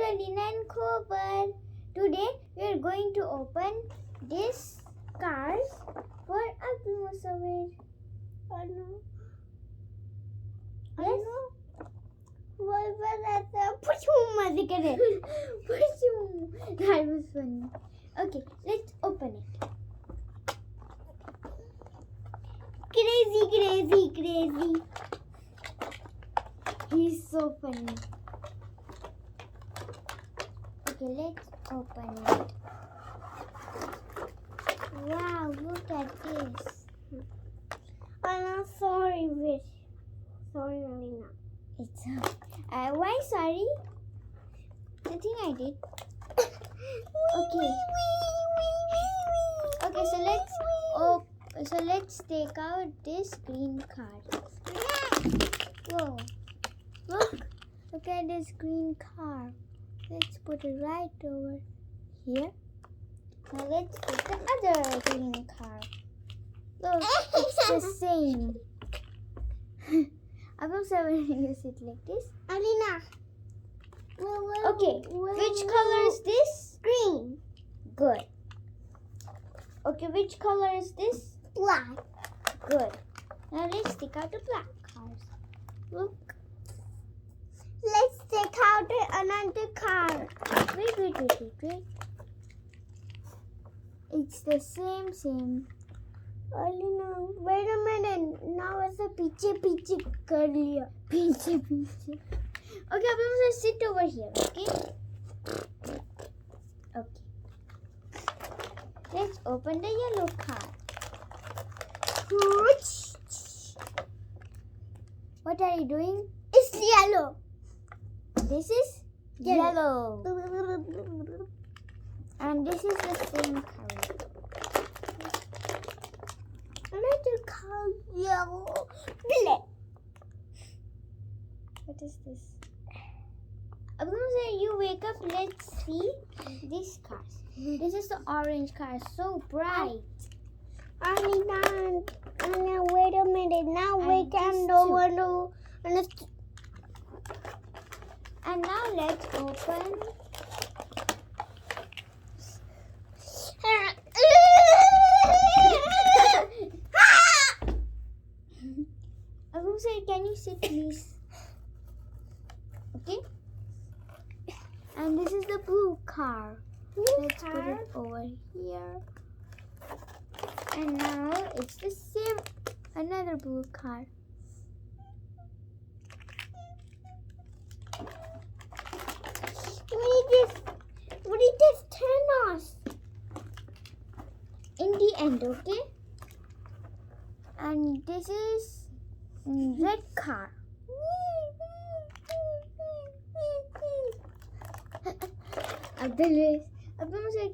Alina and Kobar. Today we are going to open these cars for Abdul Musawir. I know. Yes? What was that? That was funny. Okay, let's open it. Crazy. He's so funny. Okay, let's open it. Wow, look at this. I'm sorry, Wish. Sorry, Alina. It's why sorry? Nothing I did. Okay. Okay, so let's take out this green card. Whoa. Look at this green car. Let's put it right over here. Now let's put the other green car. Look, it's the same. I'm also going to use it like this. Alina. Okay, which color is this? Green. Good. Okay, which color is this? Black. Good. Now let's take out the black cars. Look. Let's take out another car. Wait. It's the same. Alina, wait a minute. Now it's a piche kar liya. Piche. Okay, I'm going to sit over here, okay? Okay. Let's open the yellow car. What are you doing? It's yellow. This is yellow. And this is the same color. Another car, yellow. Black. What is this? I'm going to say you wake up. Let's see these cars. This is the orange car. So bright. Alina, wait a minute. Now we And can these go And now let's open. I'm going to say, can you sit please? Okay. And this is the blue car. Let's put it over here. And now it's the same, another blue car. What is this Thanos? In the end, okay? And this is red car. Abdul,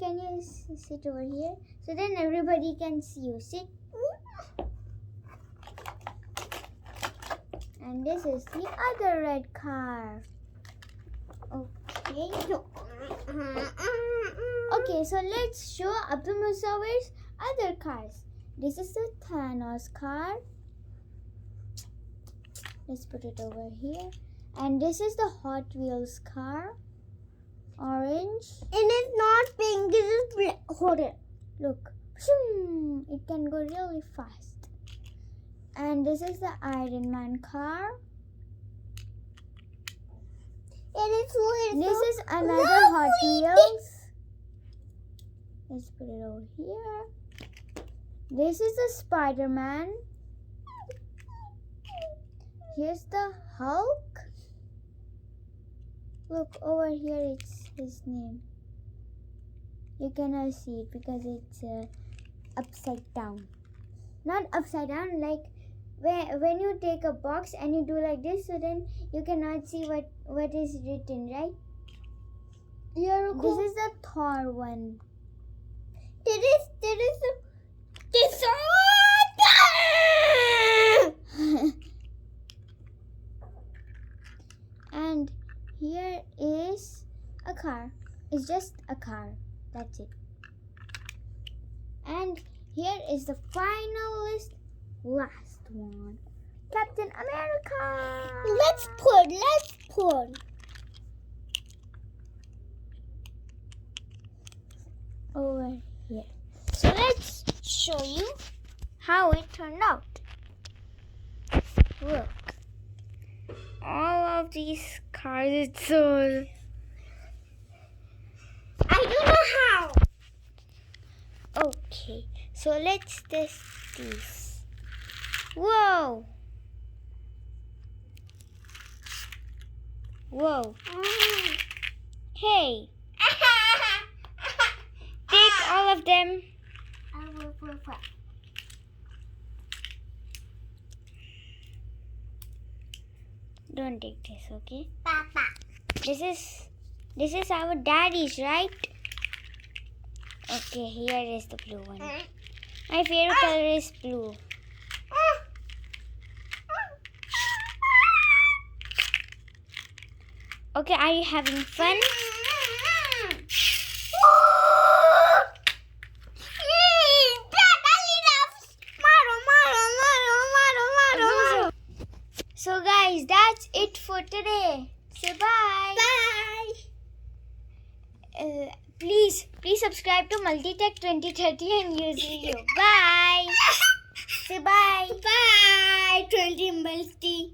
can you sit over here? So then everybody can see you. Sit. And this is the other red car. Okay. Okay, so let's show Abdul Musawir's other cars. This is the Thanos car. Let's put it over here. And this is the Hot Wheels car. Orange. And it's not pink, this is black. Hold it. Look. It can go really fast. And this is the Iron Man car. This is another Hot Wheels. Let's put it over here. This is the Spider-Man. Here's the Hulk. Look over here, it's his name. You cannot see it because it's upside down. Not upside down, like when you take a box and you do like this, so then you cannot see what is written, right? This is the Thor one. And here is a car. It's just a car. That's it. And here is the finalist, last one. Captain America. Let's put. here. So let's show you how it turned out. Look. All of these cars, it's so... I don't know how. Okay, so let's test this. Whoa! Whoa. Hey, take all of them. Don't take this, okay? Papa. This is our daddy's, right? Okay, here is the blue one. My favorite color is blue. Okay, are you having fun? So guys, that's it for today. Say bye. Bye. Please subscribe to Multitech 2030 and use video. Bye. Say bye. Bye. 20 multi.